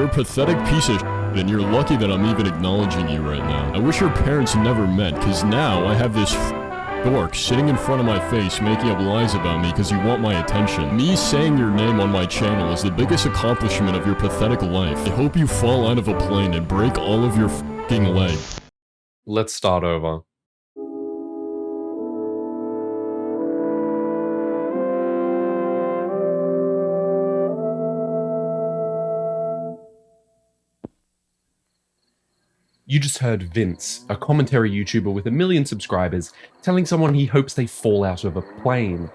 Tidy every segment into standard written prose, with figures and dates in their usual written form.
a pathetic piece of shit, and you're lucky that I'm even acknowledging you right now. I wish your parents never met, cause now I have this dork sitting in front of my face making up lies about me because you want my attention. Me saying your name on my channel is the biggest accomplishment of your pathetic life. I hope you fall out of a plane and break all of your f***ing legs. Let's start over. You just heard Vince, a commentary YouTuber with 1 million subscribers, telling someone he hopes they fall out of a plane.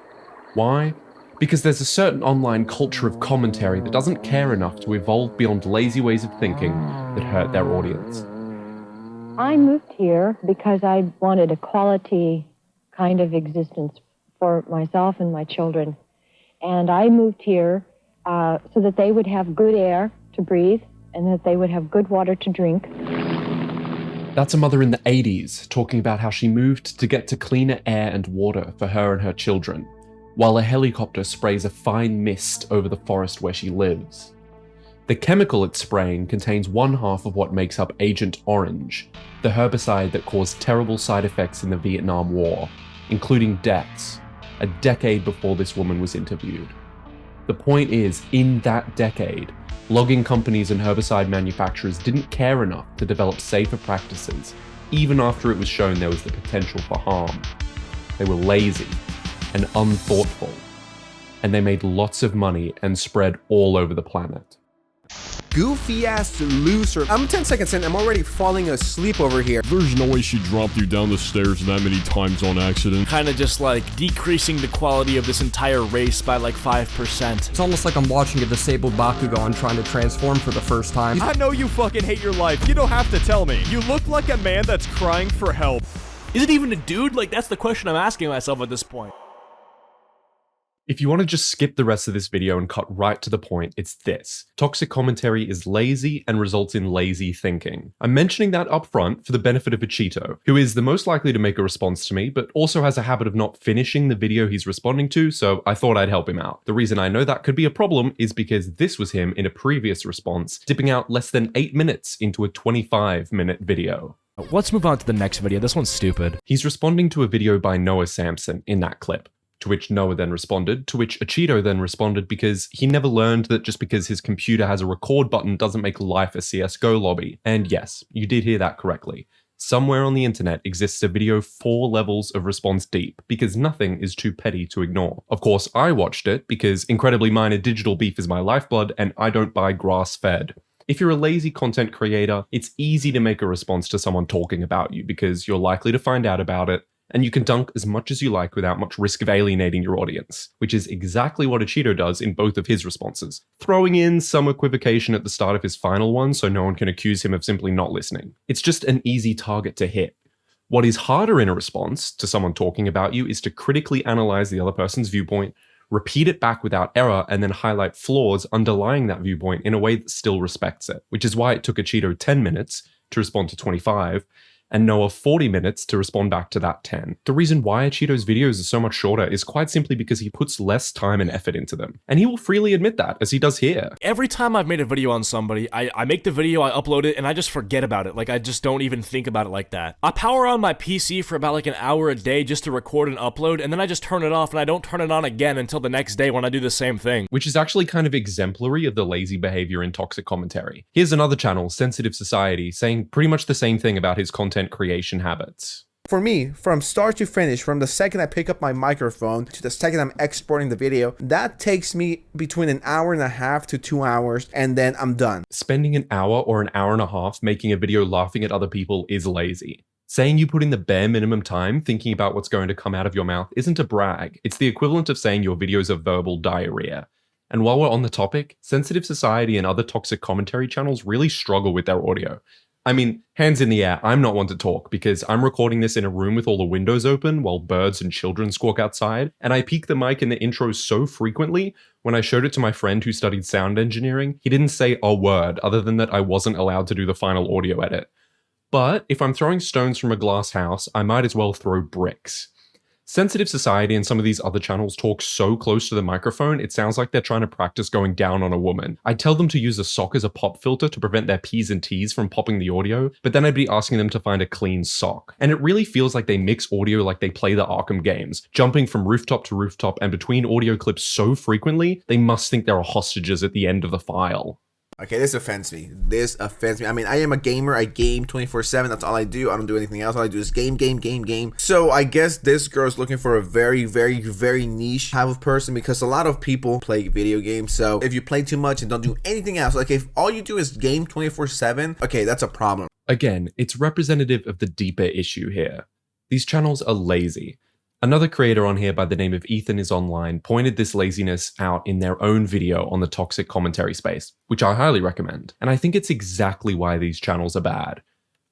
Why? Because there's a certain online culture of commentary that doesn't care enough to evolve beyond lazy ways of thinking that hurt their audience. I moved here because I wanted a quality kind of existence for myself and my children. And I moved here so that they would have good air to breathe and that they would have good water to drink. That's a mother in the 80s talking about how she moved to get to cleaner air and water for her and her children, while a helicopter sprays a fine mist over the forest where she lives. The chemical it's spraying contains 1/2 of what makes up Agent Orange, the herbicide that caused terrible side effects in the Vietnam War, including deaths, a decade before this woman was interviewed. The point is, in that decade, logging companies and herbicide manufacturers didn't care enough to develop safer practices, even after it was shown there was the potential for harm. They were lazy and unthoughtful, and they made lots of money and spread all over the planet. Goofy ass loser. I'm 10 seconds in, I'm already falling asleep over here. There's no way she dropped you down the stairs that many times on accident. Kind of just like decreasing the quality of this entire race by like 5%. It's almost like I'm watching a disabled Bakugan trying to transform for the first time. I know you fucking hate your life. You don't have to tell me. You look like a man that's crying for help. Is it even a dude? Like, that's the question I'm asking myself at this point. If you want to just skip the rest of this video and cut right to the point, it's this. Toxic commentary is lazy and results in lazy thinking. I'm mentioning that up front for the benefit of a Cheeto, who is the most likely to make a response to me, but also has a habit of not finishing the video he's responding to, so I thought I'd help him out. The reason I know that could be a problem is because this was him in a previous response, dipping out less than 8 minutes into a 25-minute video. Let's move on to the next video. This one's stupid. He's responding to a video by Noah Samson in that clip. To which Noah then responded, to which Cheeto then responded because he never learned that just because his computer has a record button doesn't make life a CSGO lobby. And yes, you did hear that correctly. Somewhere on the internet exists a video 4 levels of response deep, because nothing is too petty to ignore. Of course, I watched it because incredibly minor digital beef is my lifeblood and I don't buy grass-fed. If you're a lazy content creator, it's easy to make a response to someone talking about you because you're likely to find out about it, and you can dunk as much as you like without much risk of alienating your audience, which is exactly what Cheeto does in both of his responses, throwing in some equivocation at the start of his final one so no one can accuse him of simply not listening. It's just an easy target to hit. What is harder in a response to someone talking about you is to critically analyze the other person's viewpoint, repeat it back without error, and then highlight flaws underlying that viewpoint in a way that still respects it, which is why it took Cheeto 10 minutes to respond to 25, and Noah 40 minutes to respond back to that 10. The reason why Cheeto's videos are so much shorter is quite simply because he puts less time and effort into them. And he will freely admit that, as he does here. Every time I've made a video on somebody, I make the video, I upload it, and I just forget about it. Like, I just don't even think about it like that. I power on my PC for about like an hour a day just to record and upload, and then I just turn it off, and I don't turn it on again until the next day when I do the same thing. Which is actually kind of exemplary of the lazy behavior in toxic commentary. Here's another channel, Sensitive Society, saying pretty much the same thing about his content creation habits. For me, from start to finish, from the second I pick up my microphone to the second I'm exporting the video, that takes me between 1.5 hours to 2 hours, and then I'm done. Spending an hour or an hour and a half making a video laughing at other people is lazy. Saying you put in the bare minimum time thinking about what's going to come out of your mouth isn't a brag. It's the equivalent of saying your videos are verbal diarrhea. And while we're on the topic, Sensitive Society and other toxic commentary channels really struggle with their audio. I mean, hands in the air, I'm not one to talk because I'm recording this in a room with all the windows open while birds and children squawk outside, and I peek the mic in the intro so frequently, when I showed it to my friend who studied sound engineering, he didn't say a word other than that I wasn't allowed to do the final audio edit. But if I'm throwing stones from a glass house, I might as well throw bricks. Sensitive Society and some of these other channels talk so close to the microphone, it sounds like they're trying to practice going down on a woman. I tell them to use a sock as a pop filter to prevent their P's and T's from popping the audio, but then I'd be asking them to find a clean sock. And it really feels like they mix audio like they play the Arkham games, jumping from rooftop to rooftop and between audio clips so frequently, they must think there are hostages at the end of the file. Okay, this offends me. This offends me. I mean, I am a gamer. I game 24/7. That's all I do. I don't do anything else. All I do is game. So I guess this girl's looking for a very, very, very niche type of person, because a lot of people play video games. So if you play too much and don't do anything else, like if all you do is game 24/7, okay, that's a problem. Again, it's representative of the deeper issue here. These channels are lazy. Another creator on here by the name of Ethan is Online pointed this laziness out in their own video on the toxic commentary space, which I highly recommend. And I think it's exactly why these channels are bad.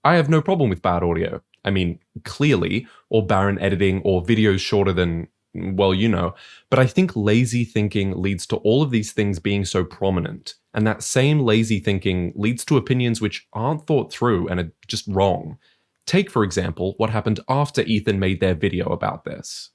I have no problem with bad audio. I mean, clearly, or barren editing, or videos shorter than, well, you know, but I think lazy thinking leads to all of these things being so prominent. And that same lazy thinking leads to opinions which aren't thought through and are just wrong. Take, for example, what happened after Ethan made their video about this.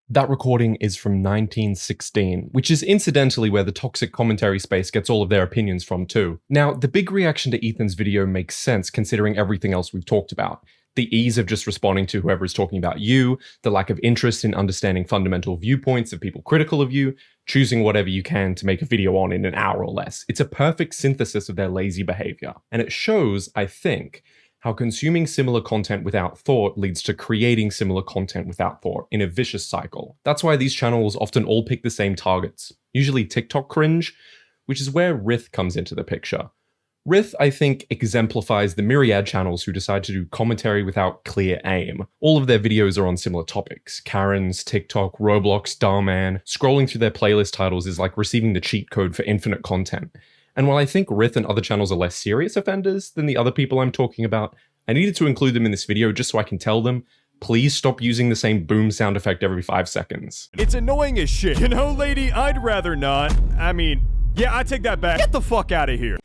That recording is from 1916, which is incidentally where the toxic commentary space gets all of their opinions from too. Now, the big reaction to Ethan's video makes sense considering everything else we've talked about. The ease of just responding to whoever is talking about you, the lack of interest in understanding fundamental viewpoints of people critical of you, choosing whatever you can to make a video on in an hour or less. It's a perfect synthesis of their lazy behavior. And it shows, I think, how consuming similar content without thought leads to creating similar content without thought in a vicious cycle. That's why these channels often all pick the same targets, usually TikTok cringe, which is where Rith comes into the picture. Rith, I think, exemplifies the myriad channels who decide to do commentary without clear aim. All of their videos are on similar topics: Karens, TikTok, Roblox, Starman. Scrolling through their playlist titles is like receiving the cheat code for infinite content. And while I think Rith and other channels are less serious offenders than the other people I'm talking about, I needed to include them in this video just so I can tell them, please stop using the same boom sound effect every 5 seconds. It's annoying as shit. You know, lady, I'd rather not. I mean, yeah, I take that back. Get the fuck out of here.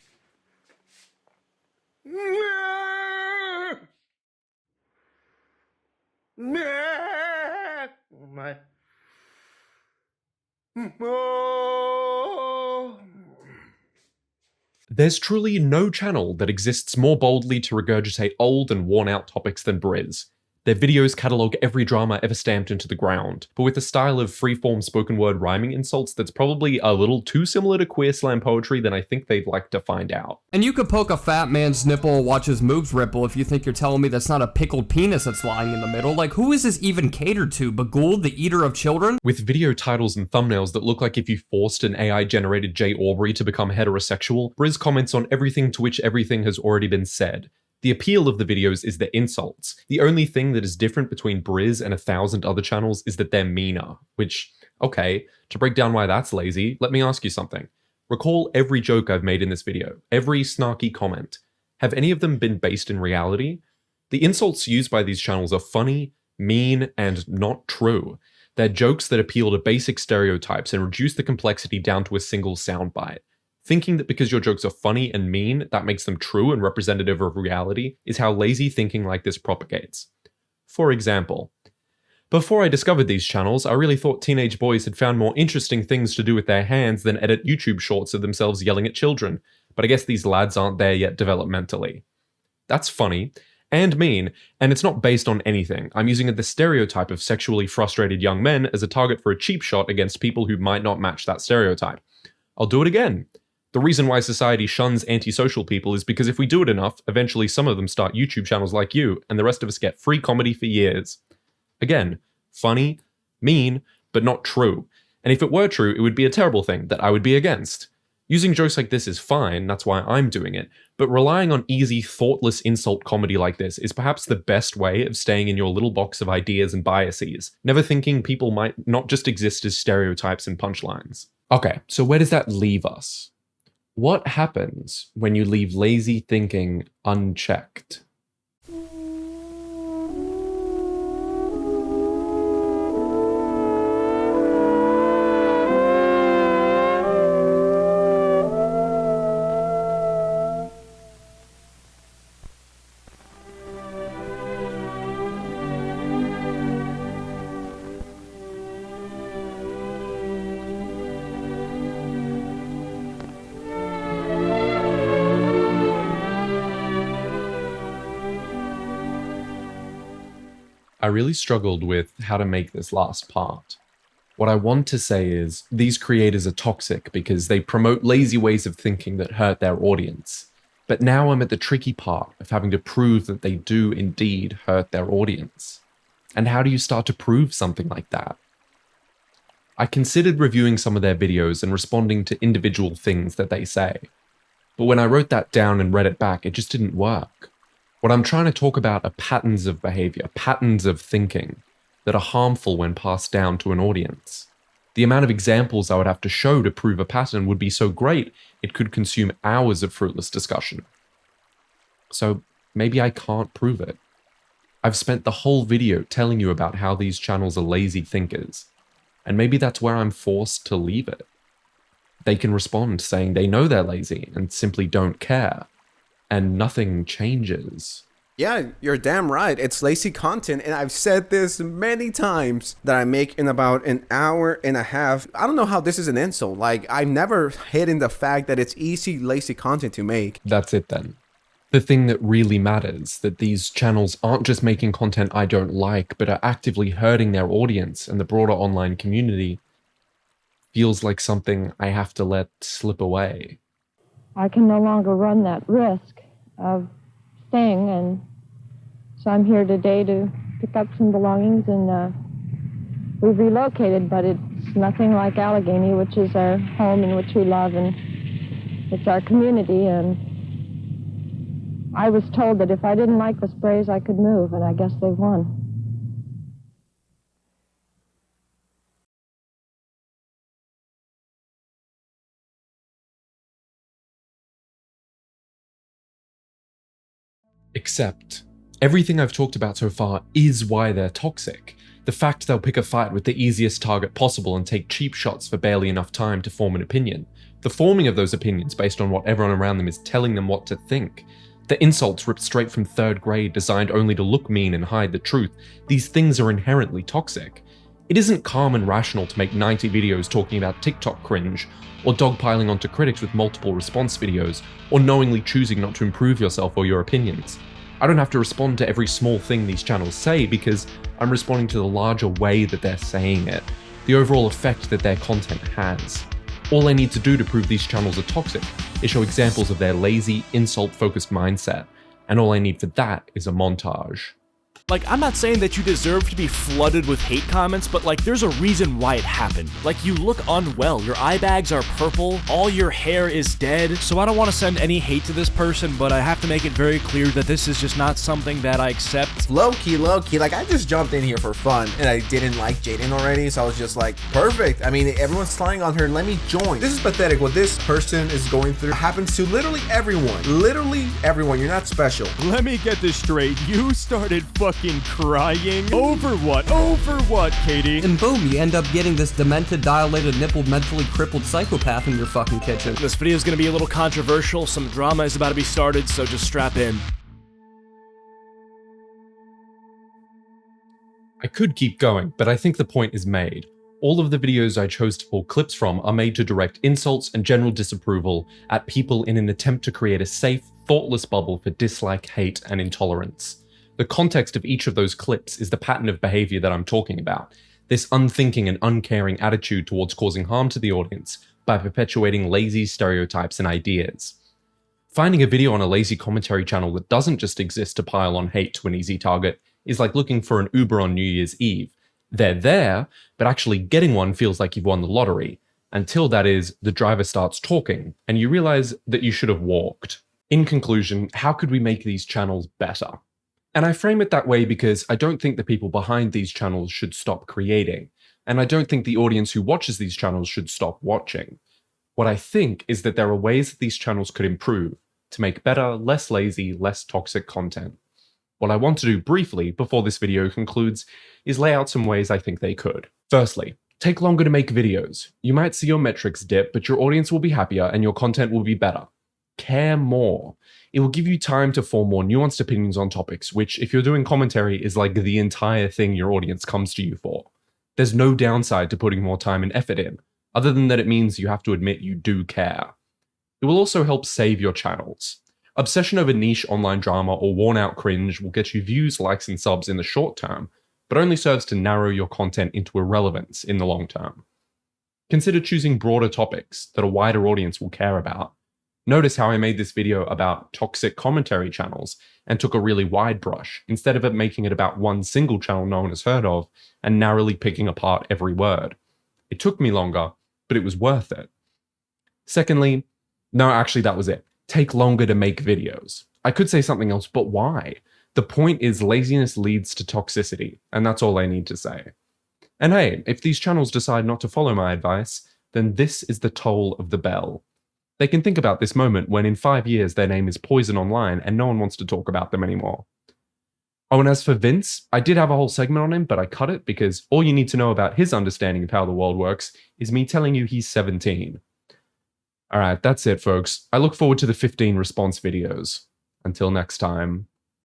There's truly no channel that exists more boldly to regurgitate old and worn-out topics than Briz. Their videos catalogue every drama ever stamped into the ground, but with a style of free-form spoken word rhyming insults that's probably a little too similar to queer slam poetry than I think they'd like to find out. And you could poke a fat man's nipple and watch his moves ripple if you think you're telling me that's not a pickled penis that's lying in the middle. Like, who is this even catered to? Bagul, the eater of children? With video titles and thumbnails that look like if you forced an AI-generated Jay Aubrey to become heterosexual, Briz comments on everything to which everything has already been said. The appeal of the videos is the insults. The only thing that is different between Briz and 1,000 other channels is that they're meaner, which, okay, to break down why that's lazy, let me ask you something. Recall every joke I've made in this video, every snarky comment. Have any of them been based in reality? The insults used by these channels are funny, mean, and not true. They're jokes that appeal to basic stereotypes and reduce the complexity down to a single soundbite. Thinking that because your jokes are funny and mean, that makes them true and representative of reality, is how lazy thinking like this propagates. For example, before I discovered these channels, I really thought teenage boys had found more interesting things to do with their hands than edit YouTube shorts of themselves yelling at children, but I guess these lads aren't there yet developmentally. That's funny, and mean, and it's not based on anything. I'm using the stereotype of sexually frustrated young men as a target for a cheap shot against people who might not match that stereotype. I'll do it again. The reason why society shuns antisocial people is because if we do it enough, eventually some of them start YouTube channels like you, and the rest of us get free comedy for years. Again, funny, mean, but not true. And if it were true, it would be a terrible thing that I would be against. Using jokes like this is fine, that's why I'm doing it, but relying on easy, thoughtless insult comedy like this is perhaps the best way of staying in your little box of ideas and biases, never thinking people might not just exist as stereotypes and punchlines. Okay, so where does that leave us? What happens when you leave lazy thinking unchecked? I really struggled with how to make this last part. What I want to say is, these creators are toxic because they promote lazy ways of thinking that hurt their audience. But now I'm at the tricky part of having to prove that they do indeed hurt their audience. And how do you start to prove something like that? I considered reviewing some of their videos and responding to individual things that they say. But when I wrote that down and read it back, it just didn't work. What I'm trying to talk about are patterns of behavior, patterns of thinking, that are harmful when passed down to an audience. The amount of examples I would have to show to prove a pattern would be so great, it could consume hours of fruitless discussion. So maybe I can't prove it. I've spent the whole video telling you about how these channels are lazy thinkers, and maybe that's where I'm forced to leave it. They can respond saying they know they're lazy and simply don't care, and nothing changes. Yeah, you're damn right. It's lazy content, and I've said this many times that I make in about an hour and a half. I don't know how this is an insult. Like, I've never hidden the fact that it's easy, lazy content to make. That's it then. The thing that really matters, that these channels aren't just making content I don't like, but are actively hurting their audience and the broader online community, feels like something I have to let slip away. I can no longer run that risk of staying, and so I'm here today to pick up some belongings, and we've relocated, but it's nothing like Allegheny, which is our home and which we love, and it's our community. And I was told that if I didn't like the sprays, I could move, and I guess they've won. Except, everything I've talked about so far is why they're toxic. The fact they'll pick a fight with the easiest target possible and take cheap shots for barely enough time to form an opinion. The forming of those opinions based on what everyone around them is telling them what to think. The insults ripped straight from 3rd grade designed only to look mean and hide the truth. These things are inherently toxic. It isn't calm and rational to make 90 videos talking about TikTok cringe, or dogpiling onto critics with multiple response videos, or knowingly choosing not to improve yourself or your opinions. I don't have to respond to every small thing these channels say because I'm responding to the larger way that they're saying it, the overall effect that their content has. All I need to do to prove these channels are toxic is show examples of their lazy, insult-focused mindset, and all I need for that is a montage. Like, I'm not saying that you deserve to be flooded with hate comments, but like, there's a reason why it happened. Like, you look unwell, your eye bags are purple, all your hair is dead. So I don't want to send any hate to this person, but I have to make it very clear that this is just not something that I accept. Low-key, like I just jumped in here for fun and I didn't like Jaden already, so I was just like, perfect. I mean, everyone's sliding on her, let me join. This is pathetic. What this person is going through happens to literally everyone. Literally everyone. You're not special. Let me get this straight. You started fucking crying? Over what? Over what, Katie? And boom, you end up getting this demented, dilated, nippled, mentally crippled psychopath in your fucking kitchen. This video is going to be a little controversial, some drama is about to be started, so just strap in. I could keep going, but I think the point is made. All of the videos I chose to pull clips from are made to direct insults and general disapproval at people in an attempt to create a safe, thoughtless bubble for dislike, hate, and intolerance. The context of each of those clips is the pattern of behavior that I'm talking about, this unthinking and uncaring attitude towards causing harm to the audience by perpetuating lazy stereotypes and ideas. Finding a video on a lazy commentary channel that doesn't just exist to pile on hate to an easy target is like looking for an Uber on New Year's Eve. They're there, but actually getting one feels like you've won the lottery, until that is, the driver starts talking, and you realize that you should have walked. In conclusion, how could we make these channels better? And I frame it that way because I don't think the people behind these channels should stop creating, and I don't think the audience who watches these channels should stop watching. What I think is that there are ways that these channels could improve to make better, less lazy, less toxic content. What I want to do briefly before this video concludes is lay out some ways I think they could. Firstly, take longer to make videos. You might see your metrics dip, but your audience will be happier and your content will be better. Care more. It will give you time to form more nuanced opinions on topics, which, if you're doing commentary, is like the entire thing your audience comes to you for. There's no downside to putting more time and effort in, other than that it means you have to admit you do care. It will also help save your channels. Obsession over niche online drama or worn-out cringe will get you views, likes, and subs in the short term, but only serves to narrow your content into irrelevance in the long term. Consider choosing broader topics that a wider audience will care about. Notice how I made this video about toxic commentary channels and took a really wide brush, instead of making it about one single channel no one has heard of and narrowly picking apart every word. It took me longer, but it was worth it. Secondly, no, actually that was it. Take longer to make videos. I could say something else, but why? The point is laziness leads to toxicity, and that's all I need to say. And hey, if these channels decide not to follow my advice, then this is the toll of the bell. They can think about this moment when in 5 years their name is poison online and no one wants to talk about them anymore. Oh, and as for Vince, I did have a whole segment on him, but I cut it because all you need to know about his understanding of how the world works is me telling you he's 17. Alright, that's it folks. I look forward to the 15 response videos. Until next time.